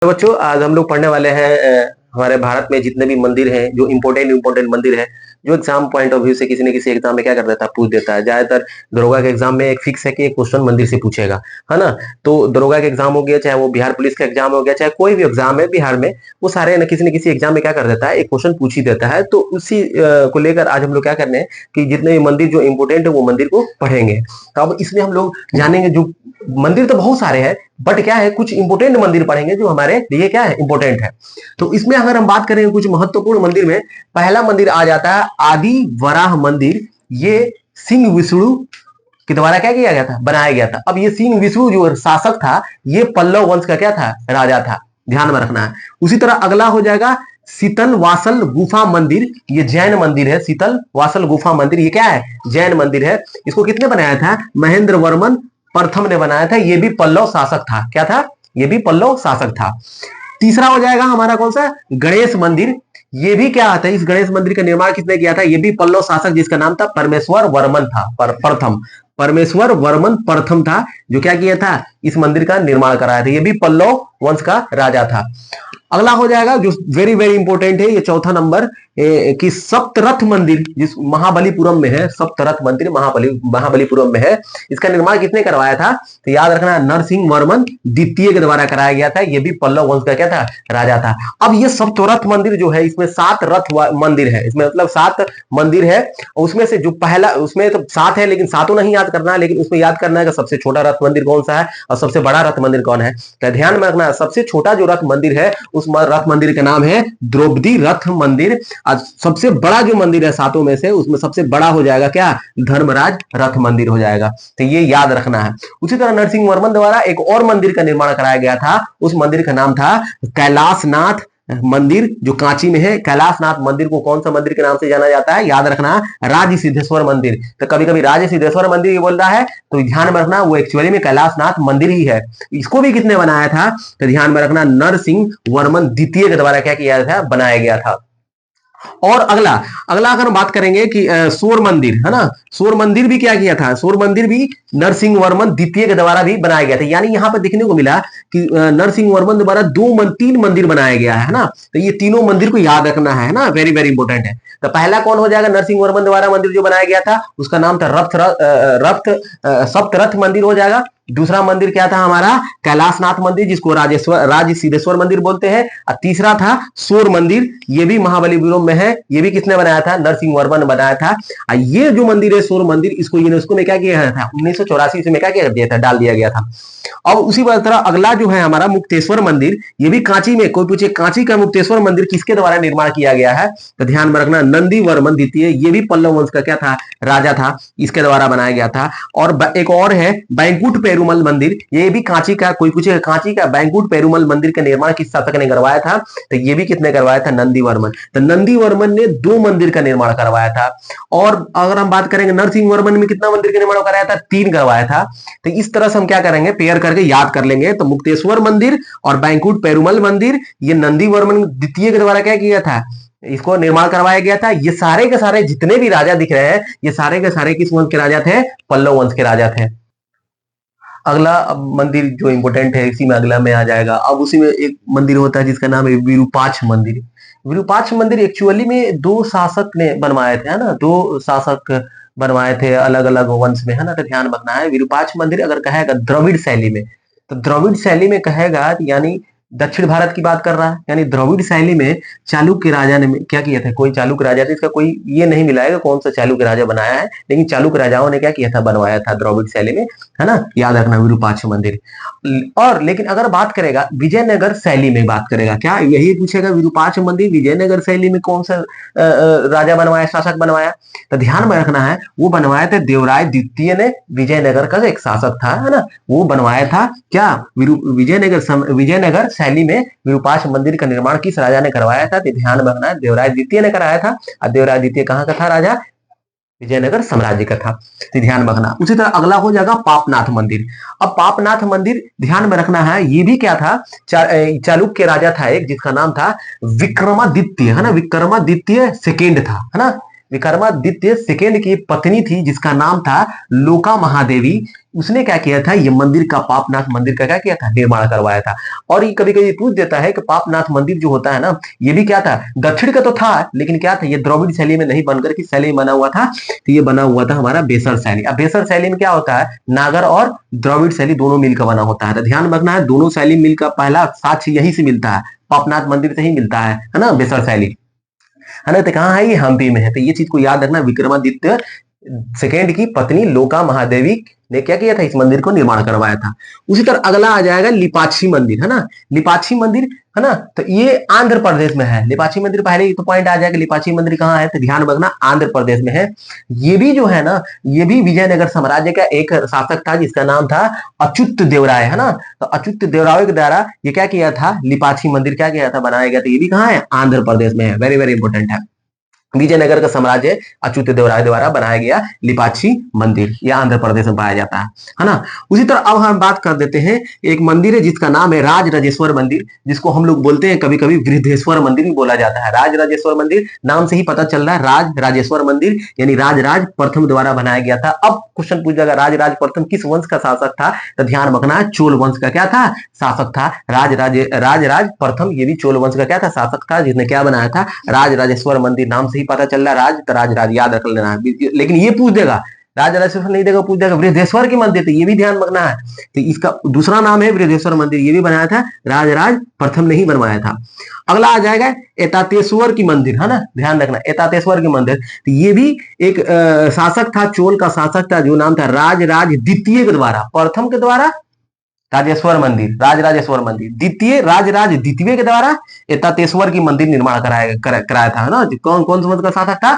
तो बच्चों आज हम लोग पढ़ने वाले हैं हमारे भारत में जितने भी मंदिर हैं जो इम्पोर्टेंट मंदिर है जो एग्जाम पॉइंट ऑफ व्यू से किसी न किसी एग्जाम में क्या कर देता है पूछ देता है। ज्यादातर दरोगा के एग्जाम में एक फिक्स है कि एक क्वेश्चन मंदिर से पूछेगा, है ना। तो दरोगा के एग्जाम हो गया, चाहे वो बिहार पुलिस का एग्जाम हो गया, चाहे कोई भी एग्जाम है बिहार में, वो सारे न किसी एग्जाम में क्या कर देता है एक क्वेश्चन पूछ ही देता है। तो उसी को लेकर आज हम लोग क्या करने हैं कि जितने भी मंदिर जो इम्पोर्टेंट है वो मंदिर को पढ़ेंगे। तो अब इसमें हम लोग जानेंगे, जो मंदिर तो बहुत सारे हैं बट क्या है कुछ इंपोर्टेंट मंदिर पढ़ेंगे जो हमारे लिए क्या है इंपोर्टेंट है। तो इसमें अगर हम बात करें कुछ महत्वपूर्ण मंदिर में, पहला मंदिर आ जाता है आदि वराह मंदिर। ये सिंह विष्णु के द्वारा क्या किया गया था, बनाया गया था। अब ये सिंह विष्णु जो शासक था ये पल्लव वंश का क्या था, राजा था, ध्यान में रखना है। उसी तरह अगला हो जाएगा शीतल वासल गुफा मंदिर। ये जैन मंदिर है, शीतल वासल गुफा मंदिर ये क्या है, जैन मंदिर है। इसको किसने बनाया था, महेंद्र वर्मन प्रथम ने बनाया था। ये भी पल्लव शासक था, क्या था, ये भी पल्लव शासक था। तीसरा हो जाएगा हमारा कौन सा, गणेश मंदिर। ये भी क्या आता है, इस गणेश मंदिर का निर्माण किसने किया था, ये भी पल्लव शासक जिसका नाम था परमेश्वर वर्मन था, प्रथम परमेश्वर वर्मन प्रथम था जो क्या किया था, इस मंदिर का निर्माण कराया था। ये भी पल्लव वंश का राजा था। अगला हो जाएगा जो वेरी वेरी इंपॉर्टेंट है, ये चौथा नंबर कि सप्तरथ मंदिर जिस महाबलीपुरम में है, सप्तरथ मंदिर महाबलीपुरम में है। इसका निर्माण किसने करवाया था, तो याद रखना नरसिंह वर्मन द्वितीय के द्वारा कराया गया था। ये भी पल्लव वंश का क्या था, राजा था। अब ये सप्तरथ मंदिर जो है इसमें 7 रथ मंदिर है, इसमें मतलब 7 मंदिर है। उसमें से जो पहला, उसमें तो 7 है लेकिन 7 नहीं याद करना है, लेकिन उसमें याद करना है कि सबसे छोटा रथ मंदिर कौन सा है और सबसे बड़ा रथ मंदिर कौन है। तो ध्यान में रखना, सबसे छोटा जो रथ मंदिर है उस रथ मंदिर का नाम है द्रौपदी रथ मंदिर। सबसे बड़ा जो मंदिर है 7 में से, उसमें सबसे बड़ा हो जाएगा क्या, धर्मराज रथ मंदिर हो जाएगा। तो ये याद रखना है। उसी तरह नरसिंह वर्मन द्वारा एक और मंदिर का निर्माण कराया गया था, उस मंदिर का नाम था कैलाशनाथ मंदिर जो कांची में है। कैलाशनाथ मंदिर को कौन सा मंदिर के नाम से जाना जाता है, याद रखना राज सिद्धेश्वर मंदिर। तो कभी कभी राज सिद्धेश्वर मंदिर बोल रहा है तो ध्यान में रखना वो एक्चुअली में कैलाशनाथ मंदिर ही है। इसको भी किसने बनाया था, तो ध्यान में रखना नरसिंह वर्मन द्वितीय के द्वारा क्या किया था, बनाया गया था। और अगला अगला अगर हम बात करेंगे कि सूर्य मंदिर है ना, सूर्य मंदिर भी क्या किया था, सूर्य मंदिर भी नरसिंह वर्मन द्वितीय के द्वारा भी बनाया गया था। यानी यहां पर देखने को मिला कि नरसिंह वर्मन द्वारा 3 मंदिर बनाया गया है ना। तो ये तीनों मंदिर को याद रखना है ना, वेरी वेरी इंपॉर्टेंट है। तो पहला कौन हो जाएगा, नरसिंह वर्मन द्वारा मंदिर जो बनाया गया था उसका नाम था सप्तरथ मंदिर हो जाएगा। दूसरा मंदिर क्या था हमारा, कैलाशनाथ मंदिर जिसको राज सिद्धेश्वर मंदिर बोलते हैं। और तीसरा था सूर्य मंदिर, ये भी महाबलीपुरम में है। ये भी किसने बनाया था, नरसिंह वर्मन बनाया था। और ये जो मंदिर है सूर्य मंदिर, इसको यूनेस्को में क्या किया गया था, 1984 में क्या किया दिया था, डाल दिया गया था। और उसी तरह अगला जो है हमारा मुक्तेश्वर मंदिर, ये भी कांची में, कोई पूछे कांची का मुक्तेश्वर मंदिर किसके द्वारा निर्माण किया गया है, तो ध्यान में रखना नंदी वर्मन द्वितीय। ये भी पल्लव वंश का क्या था, राजा था, इसके द्वारा बनाया गया था। और एक और है बैंकुट पेरुमल मंदिर, ये भी कांची का, कोई पूछे कांची का बैंकुट पेरुमल मंदिर का निर्माण किस शासक ने करवाया था, तो ये भी किसने करवाया था, नंदी वर्मन। तो नंदी वर्मन ने 2 मंदिर का निर्माण करवाया था। और अगर हम बात करेंगे नरसिंह वर्मन में कितना मंदिर का निर्माण कराया था, 3 करवाया था। तो इस तरह से हम क्या करेंगे, पेयर करके याद कर लेंगे। तो मुक्तेश्वर मंदिर और बैंकुट पेरुमल मंदिर ये नंदी वर्मन द्वितीय के द्वारा क्या किया था, इसको निर्माण करवाया गया था। ये सारे के सारे जितने भी राजा दिख रहे हैं ये सारे के सारे किस वंश के राजा थे, पल्लव वंश के राजा थे। अगला मंदिर जो इंपोर्टेंट है इसी में अगला में आ जाएगा। अब उसी में एक मंदिर होता है जिसका नाम है विरूपाक्ष मंदिर। विरूपाक्ष मंदिर एक्चुअली में 2 शासक ने बनवाए थे, है ना, 2 शासक बनवाए थे अलग अलग वंश में, है ना। तो ध्यान रखना है विरूपाक्ष मंदिर अगर कहेगा द्रविड़ शैली में, तो द्रविड़ शैली में कहेगा यानी दक्षिण भारत की बात कर रहा है। यानी द्रविड़ शैली में चालुक्य राजा ने क्या किया था, कोई चालुक्य राजा था, इसका कोई ये नहीं मिलाएगा कौन सा चालुक्य राजा बनाया है, लेकिन चालुक्य राजाओं ने क्या किया था, बनवाया था द्रविड़ शैली में, है ना। याद रखना विरूपाक्ष मंदिर। और लेकिन अगर बात करेगा विजयनगर शैली में बात करेगा, क्या यही पूछेगा विरूपाक्ष मंदिर विजयनगर शैली में कौन सा राजा बनवाया, शासक बनवाया, तो ध्यान में रखना है वो बनवाया था देवराय द्वितीय ने, विजयनगर का एक शासक था, है ना, वो बनवाया था क्या, विजयनगर शैली में विरूपाक्ष मंदिर का निर्माण किस राजा ने करवाया था, तो ध्यान में रखना है देवराय द्वितीय ने कराया था। और देवराय द्वितीय कहाँ का था राजा, विजयनगर साम्राज्य का था, तो ध्यान में रखना। उसी तरह अगला हो जाएगा पापनाथ मंदिर। अब पापनाथ मंदिर ध्यान में रखना है, ये भी क्या था, चालुक्य राजा था एक जिसका नाम था विक्रमादित्य, है ना, विक्रमादित्य सेकेंड था, है ना। विक्रमादित्य सेकेंड की पत्नी थी जिसका नाम था लोका महादेवी। उसने क्या किया था, ये मंदिर का, पापनाथ मंदिर का क्या किया था, निर्माण करवाया था। और ये कभी कभी पूछ देता है कि पापनाथ मंदिर जो होता है ना, ये भी क्या था, दक्षिण का तो था लेकिन क्या था, ये द्रविड़ शैली में नहीं बनकर की शैली में बना हुआ था। तो ये बना हुआ था हमारा बेसर शैली। अब बेसर शैली में क्या होता है, नागर और द्रविड़ शैली दोनों मिलकर बना होता है। तो ध्यान रखना है, दोनों शैली मिलकर पहला साक्ष्य यही से मिलता है, पापनाथ मंदिर से ही मिलता है ना, बेसर शैली, है ना। तो कहाँ है, ये हम्पी में है। तो ये चीज को याद रखना, विक्रमादित्य सेकेंड की पत्नी लोका महादेवी ने क्या किया था, इस मंदिर को निर्माण करवाया था। उसी तरह अगला आ जाएगा लिपाक्षी मंदिर, है ना। लिपाक्षी मंदिर, है ना, तो ये आंध्र प्रदेश में है। लिपाक्षी मंदिर पहले ही तो पॉइंट आ जाएगा, लिपाक्षी मंदिर कहाँ है, तो ध्यान रखना आंध्र प्रदेश में है। ये भी जो है ना, ये भी विजयनगर साम्राज्य का एक शासक था जिसका नाम था अच्युत देवराय, है ना। तो अच्युत देवराय के द्वारा ये क्या किया था, लिपाक्षी मंदिर क्या किया था, बनाया गया था। ये भी कहाँ है, आंध्र प्रदेश में है। वेरी वेरी इंपॉर्टेंट है। विजयनगर का साम्राज्य अच्युत देवराय द्वारा बनाया गया लिपाक्षी मंदिर, यह आंध्र प्रदेश में पाया जाता है ना। उसी तरह अब हम बात कर देते हैं, एक मंदिर है जिसका नाम है राज राजेश्वर मंदिर, जिसको हम लोग बोलते हैं कभी कभी वृद्धेश्वर मंदिर भी बोला जाता है। राज राजेश्वर मंदिर नाम से ही पता चल रहा है, राज राजेश्वर मंदिर यानी राजराज प्रथम द्वारा बनाया गया था। अब क्वेश्चन पूछ जाएगा, राजराज प्रथम किस वंश का शासक था, तो ध्यान रखना है, चोल वंश का क्या था, शासक था। राजराज प्रथम, ये भी चोल वंश का क्या था, शासक था, जिसने क्या बनाया था, राज राजेश्वर मंदिर। नाम से ही पता चल रहा है, राज तो राज याद रख लेना है। लेकिन ये पूछ देगा, राज राजेश्वर नहीं देगा, पूछ देगा वृद्धेश्वर की मंदिर, तो ये भी ध्यान रखना है। तो इसका दूसरा नाम है वृद्धेश्वर मंदिर, ये भी बनाया था राजराज प्रथम ने ही बनवाया था। अगला आ जाएगा एतातेश्वर की मंदिर, है ना, ध्यान रखना, एतातेश्वर की मंदिर। तो ये भी एक शासक था, चोल का शासक था, जो नाम था राजराज द्वितीय के द्वारा, प्रथम के द्वारा राजेश्वर मंदिर, राजराजेश्वर मंदिर, द्वितीय राजराज द्वितीय के द्वारा एतातेश्वर की मंदिर निर्माण कराया था, है ना। कौन कौन सा का शासक था,